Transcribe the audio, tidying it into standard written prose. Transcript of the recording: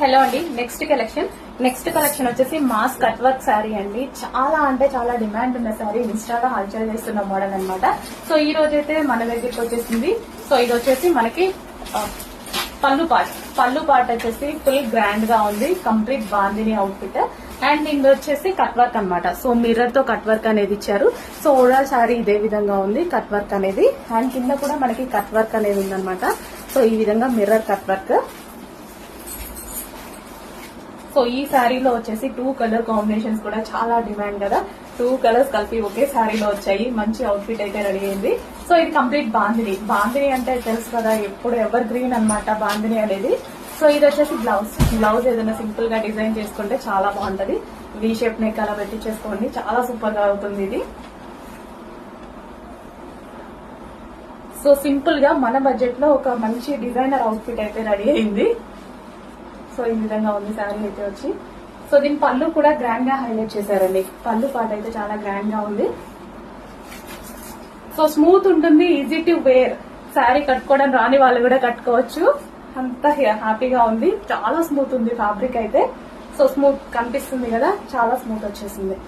Hello అండి, next collection వచ్చేసి mass cut work sari అండి. చాలా అంటే చాలా డిమాండ్ ఉన్న శారీ, ఇన్స్టాలో హల్చల్ చేస్తున్న మోడల్ అన్నమాట. సో ఈ రోజైతే మన దగ్గరికి వచ్చేసింది. సో ఇది వచ్చేసి మనకి పళ్ళు పార్ట్ వచ్చేసి ఫుల్ గ్రాండ్ గా ఉంది. కంప్లీట్ బాందిని అవుట్ఫిట్ అండ్ ఇది వచ్చేసి కట్ వర్క్ అనమాట. సో మిర్రర్ తో కట్ వర్క్ అనేది ఇచ్చారు. సో ఓవరాల్ శారీ ఇదే విధంగా ఉంది కట్ వర్క్ అనేది. అండ్ కింద కూడా మనకి కట్ వర్క్ అనేది ఉందన్నమాట. సో ఈ విధంగా మిర్రర్ కట్ వర్క్. సో ఈ శారీలో వచ్చేసి 2 కలర్ కాంబినేషన్స్ కూడా చాలా డిమాండ్ కదా. 2 కలర్స్ కలిపి ఒకే శారీలో వచ్చాయి. మంచి అవుట్ఫిట్ అయితే రెడీ అయింది. సో ఇది కంప్లీట్ బాందిని అంటే తెలుసు కదా, ఎప్పుడు ఎవర్ గ్రీన్ అన్నమాట బాందిని అనేది. సో ఇది వచ్చేసి బ్లౌజ్ ఏదైనా సింపుల్ గా డిజైన్ చేసుకుంటే చాలా బాగుంటది. వీ షేప్ నెక్ అలా పెట్టి చేసుకోండి, చాలా సూపర్ గా అవుతుంది ఇది. సో సింపుల్ గా మన బడ్జెట్ లో ఒక మంచి డిజైనర్ అవుట్ఫిట్ అయితే రెడీ అయింది. సో ఈ విధంగా ఉంది శారీ అయితే వచ్చి. సో దీని పళ్ళు కూడా గ్రాండ్ గా హైలైట్ చేశారండి. పళ్ళు పాట అయితే చాలా గ్రాండ్ గా ఉంది. సో స్మూత్ ఉంటుంది, ఈజీ టు వేర్. శారీ కట్టుకోవడం రాని వాళ్ళు కూడా కట్టుకోవచ్చు. అంత హ్యాపీగా ఉంది. చాలా స్మూత్ ఉంది ఫ్యాబ్రిక్ అయితే. సో స్మూత్ కనిపిస్తుంది కదా, చాలా స్మూత్ వచ్చేసింది.